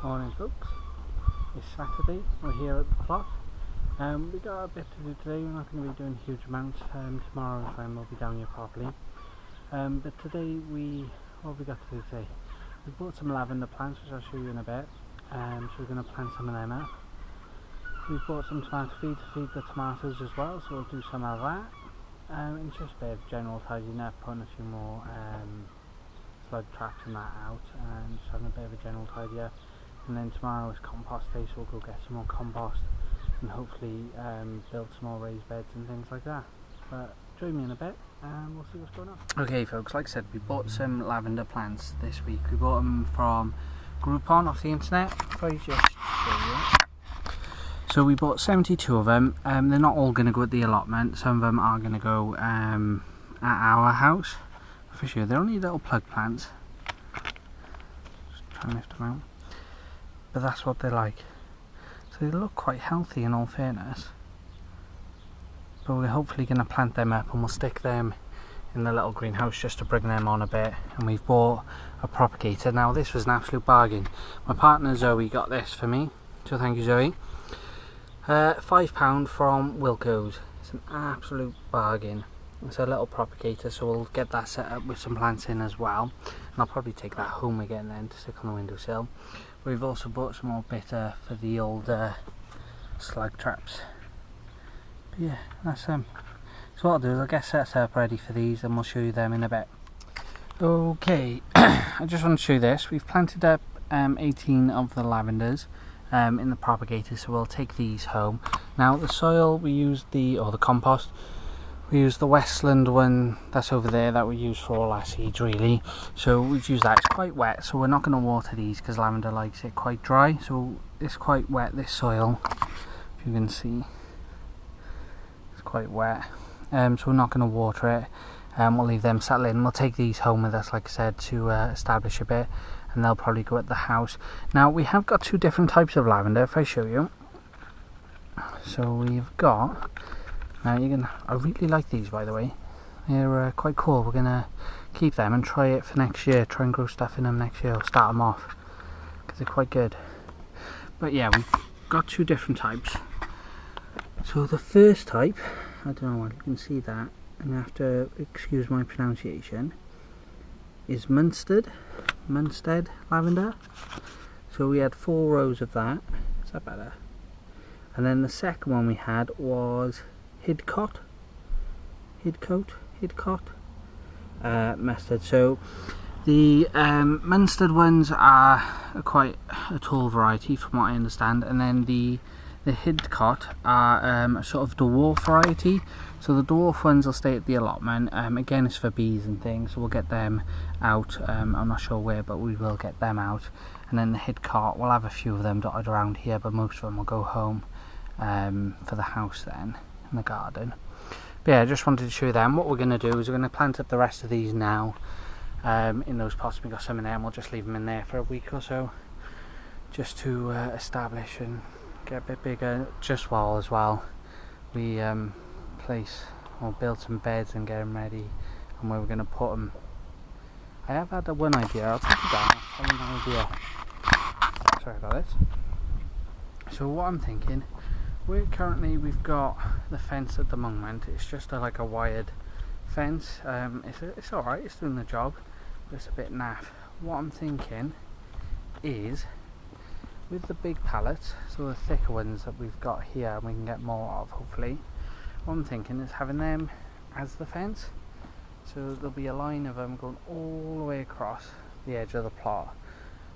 Morning folks, it's Saturday, we're here at the plot. We got a bit to do today. We're not going to be doing huge amounts. Tomorrow is when we'll be down here properly. But today what have we got to do today? We bought some lavender plants, which I'll show you in a bit. So we're going to plant some of them up. We've bought some tomato feed to feed the tomatoes as well, so we'll do some of that. It's just a bit of general tidying up, putting a few more slug traps and that out, and just having a bit of a general tidy up. And then tomorrow is compost day, so we'll go get some more compost and hopefully build some more raised beds and things like that. But join me in a bit and we'll see what's going on. Okay folks, like I said, we bought some lavender plants this week. We bought them from Groupon off the internet. If I just show you. So we bought 72 of them. They're not all going to go at the allotment. Some of them are going to go at our house. For sure, they're only little plug plants. Just try and lift them out. But that's what they're like. So they look quite healthy in all fairness. But we're hopefully going to plant them up and we'll stick them in the little greenhouse just to bring them on a bit. And we've bought a propagator. Now this was an absolute bargain. My partner Zoe got this for me. So thank you Zoe. £5 from Wilco's. It's an absolute bargain. It's a little propagator, so we'll get that set up with some plants in as well. And I'll probably take that home again then to stick on the windowsill. We've also bought some more bitter for the old slug traps. But yeah, that's them. So what I'll do is I'll get set up ready for these and we'll show you them in a bit. Okay, I just want to show you this. We've planted up 18 of the lavenders in the propagator, so we'll take these home. Now the soil we used the compost. We used the Westland one that's over there that we use for all our seeds really. So we've used that. It's quite wet, so we're not going to water these because lavender likes it quite dry. So it's quite wet, this soil. If you can see, it's quite wet. So we're not going to water it. We'll leave them settle in. We'll take these home with us, like I said, to establish a bit, and they'll probably go at the house. Now we have got two different types of lavender. If I show you, so we've got. Now I really like these, by the way. They're quite cool. We're gonna keep them and try it for next year. Try and grow stuff in them next year. Or start them off because they're quite good. But yeah, we've got two different types. So the first type, I don't know if you can see that, and you have to excuse my pronunciation, is Munstead lavender. So we had 4 rows of that. Is that better? And then the second one we had was Hidcote mustard. So the Munstead ones are quite a tall variety from what I understand, and then the Hidcote are a sort of dwarf variety. So the dwarf ones will stay at the allotment. Again, it's for bees and things, so we'll get them out. I'm not sure where, but we will get them out. And then the Hidcote, we'll have a few of them dotted around here, but most of them will go home for the house then, in the garden. But yeah, I just wanted to show you them. What we're going to do is we're going to plant up the rest of these now in those pots. We've got some in there and we'll just leave them in there for a week or so, just to establish and get a bit bigger. Just while as well we place or build some beds and get them ready and where we're going to put them. I have had one idea. I'll take it down. I have an idea. Sorry about this. So what I'm thinking, we've got the fence at the moment. It's just like a wired fence. It's alright, it's doing the job, but it's a bit naff. What I'm thinking is, with the big pallets, so the thicker ones that we've got here and we can get more of hopefully, what I'm thinking is having them as the fence. So there'll be a line of them going all the way across the edge of the plot.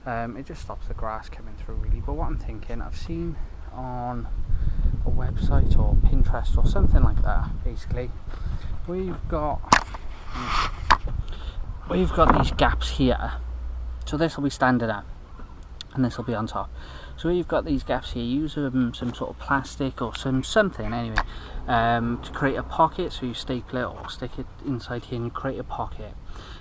It just stops the grass coming through really. But what I'm thinking, I've seen on a website or Pinterest or something like that, basically we've got these gaps here. So this will be standing up and this will be on top. So you've got these gaps here. Use some sort of plastic or something anyway to create a pocket. So you staple it or stick it inside here and you create a pocket.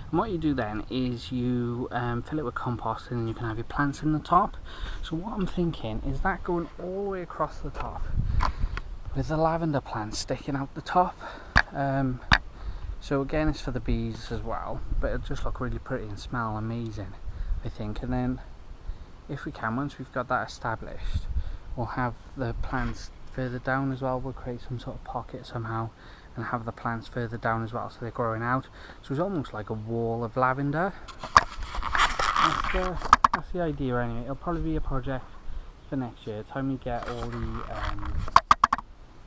And what you do then is you fill it with compost and then you can have your plants in the top. So what I'm thinking is that going all the way across the top with the lavender plants sticking out the top. So again, it's for the bees as well, but it'll just look really pretty and smell amazing, I think. And then if we can, once we've got that established, we'll have the plants further down as well. We'll create some sort of pocket somehow and have the plants further down as well, so they're growing out. So it's almost like a wall of lavender. That's the idea anyway. It'll probably be a project for next year. Time we get all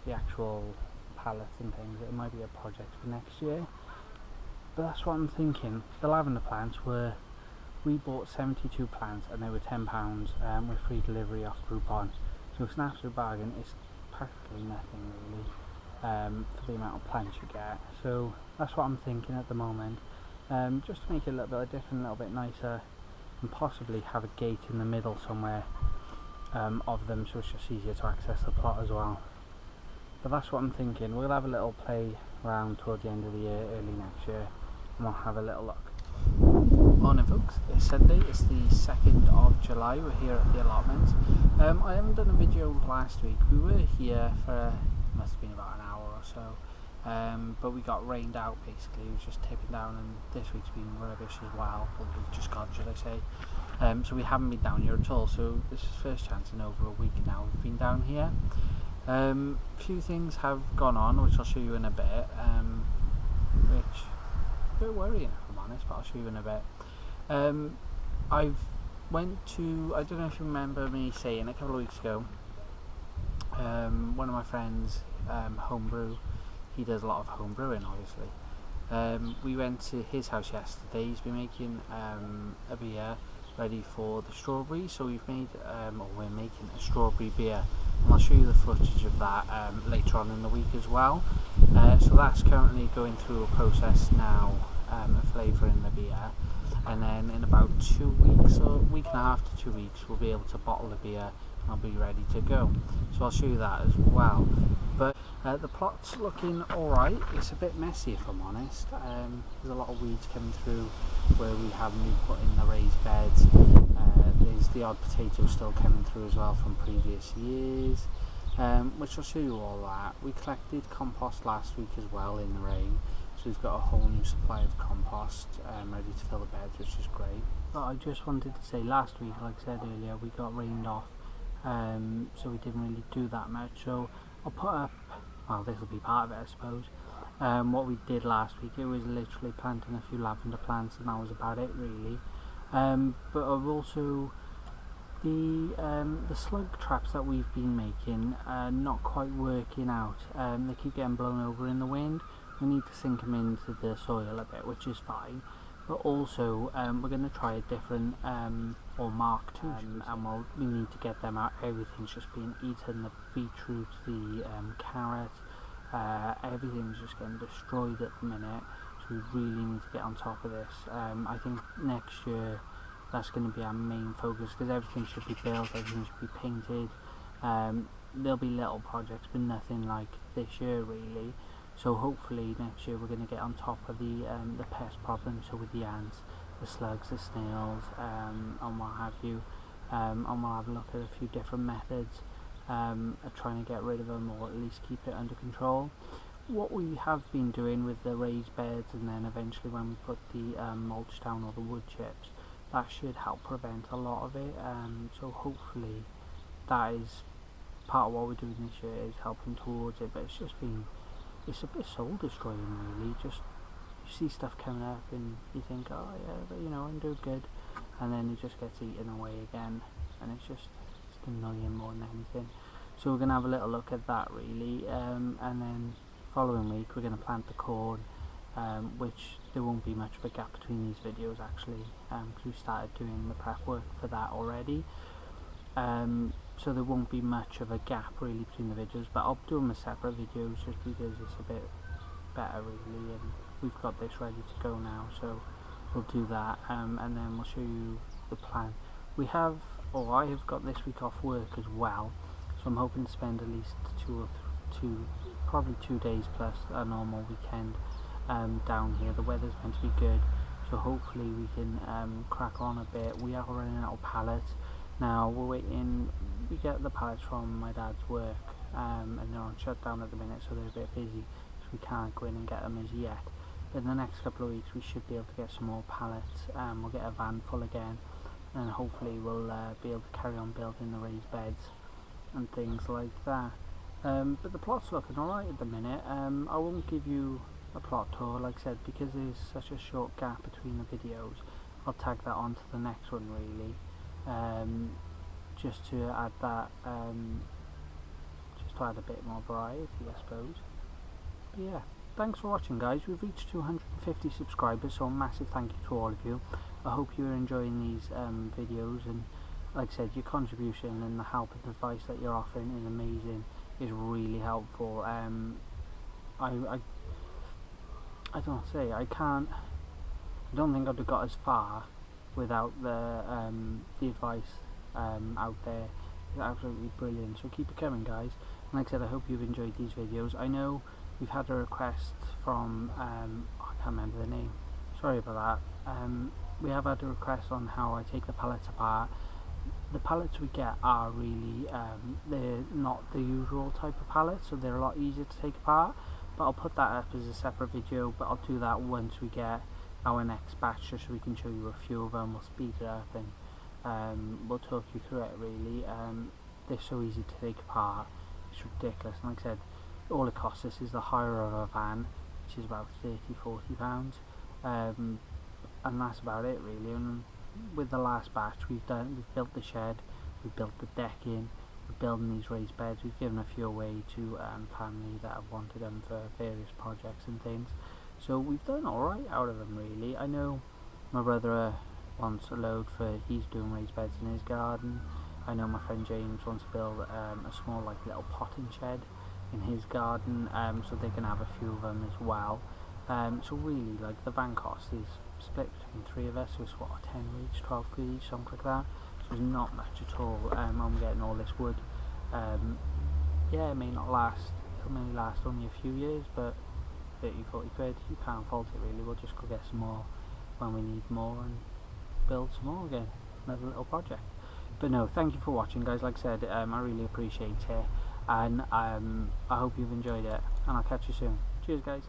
the actual pallets and things, it might be a project for next year. But that's what I'm thinking. The lavender plants we bought 72 plants and they were £10 with free delivery off Groupon. So it's an absolute bargain. It's practically nothing really for the amount of plants you get. So that's what I'm thinking at the moment. Just to make it a little bit different, a little bit nicer, and possibly have a gate in the middle somewhere of them, so it's just easier to access the plot as well. But that's what I'm thinking. We'll have a little play around towards the end of the year, early next year, and we'll have a little look. Morning folks, it's Sunday, it's the 2nd of July, we're here at the allotment. I haven't done a video last week. We were here for, must have been about an hour or so, but we got rained out basically. It was just tipping down, and this week's been rubbish as well, or we've just gone, should I say. So we haven't been down here at all, so this is the first chance in over a week now we've been down here. Few things have gone on, which I'll show you in a bit, which a bit worrying if I'm honest, but I'll show you in a bit. I've went to, I don't know if you remember me saying a couple of weeks ago, one of my friends, Brew, he does a lot of home brewing obviously. We went to his house yesterday. He's been making a beer ready for the strawberry, so we've made, or we're making a strawberry beer, and I'll show you the footage of that later on in the week as well. So that's currently going through a process now of flavouring the beer, and then in about 2 weeks, or a week and a half to 2 weeks, we'll be able to bottle the beer and I'll be ready to go. So I'll show you that as well. But the plot's looking alright. It's a bit messy if I'm honest. There's a lot of weeds coming through where we haven't put in the raised beds. There's the odd potato still coming through as well from previous years, which I'll show you all that. We collected compost last week as well in the rain, so we've got a whole new supply of compost ready to fill the beds, which is great. But I just wanted to say, last week, like I said earlier, we got rained off, so we didn't really do that much. So I'll put up, well, this will be part of it I suppose, what we did last week. It was literally planting a few lavender plants, and that was about it really. But I've also, the slug traps that we've been making are not quite working out. They keep getting blown over in the wind. We need to sink them into the soil a bit, which is fine. But also, we're going to try a different, or Mark II, and we need to get them out. Everything's just being eaten, the beetroot, the carrot, everything's just getting destroyed at the minute. So we really need to get on top of this. I think next year that's going to be our main focus, because everything should be built, everything should be painted. There'll be little projects, but nothing like this year really. So hopefully next year we're going to get on top of the pest problems, so with the ants, the slugs, the snails, and what have you. And we'll have a look at a few different methods of trying to get rid of them, or at least keep it under control. What we have been doing with the raised beds, and then eventually when we put the mulch down, or the wood chips, that should help prevent a lot of it. So hopefully that is part of what we're doing this year, is helping towards it. But it's just been, it's a bit soul destroying really. Just, you see stuff coming up and you think, oh yeah, but you know, I'm doing good, and then it just gets eaten away again, and it's annoying more than anything. So we're going to have a little look at that really, and then following week we're going to plant the corn, which there won't be much of a gap between these videos actually, because we started doing the prep work for that already. So there won't be much of a gap really between the videos, but I'll do them as separate videos just because it's a bit better really, and we've got this ready to go now, so we'll do that, and then we'll show you the plan. We have, or I have got this week off work as well, so I'm hoping to spend at least probably 2 days plus a normal weekend down here. The weather's meant to be good, so hopefully we can crack on a bit. We are running out of pallets. Now we're waiting, we get the pallets from my dad's work, and they're on shutdown at the minute, so they're a bit busy, so we can't go in and get them as yet. But in the next couple of weeks we should be able to get some more pallets. We'll get a van full again, and hopefully we'll be able to carry on building the raised beds and things like that. But the plot's looking alright at the minute. I won't give you a plot tour, like I said, because there's such a short gap between the videos. I'll tag that on to the next one really, just to add that, just to add a bit more variety, I suppose. But yeah, thanks for watching guys. We've reached 250 subscribers, so a massive thank you to all of you. I hope you're enjoying these videos, and like I said, your contribution and the help and advice that you're offering is amazing, is really helpful. I don't think I'd have got as far without the advice out there. It's absolutely brilliant, so keep it coming guys. And like I said, I hope you've enjoyed these videos. I know we've had a request from I can't remember the name, sorry about that. We have had a request on how I take the pallets apart. The pallets we get are really they're not the usual type of pallets, so they're a lot easier to take apart, but I'll put that up as a separate video. But I'll do that once we get our next batch, just so we can show you a few of them. We'll speed it up and we'll talk you through it really. They're so easy to take apart, it's ridiculous. And like I said, all it costs us is the hire of a van, which is about £30–40, and that's about it really. And with the last batch we've built the shed, we've built the decking, we're building these raised beds, we've given a few away to family that have wanted them for various projects and things. So we've done alright out of them really. I know my brother wants a load for, he's doing raised beds in his garden. I know my friend James wants to build a small like little potting shed in his garden, so they can have a few of them as well. So really, like, the van cost is split between 3 of us, so it's what, 10 each, 12 each, something like that. So it's not much at all. I'm getting all this wood. Yeah, it may not last, it may last only a few years, but 30–40 quid, you can't fault it really. We'll just go get some more when we need more and build some more again, another little project. But no, thank you for watching guys. Like I said, I really appreciate it, and I hope you've enjoyed it, and I'll catch you soon. Cheers guys.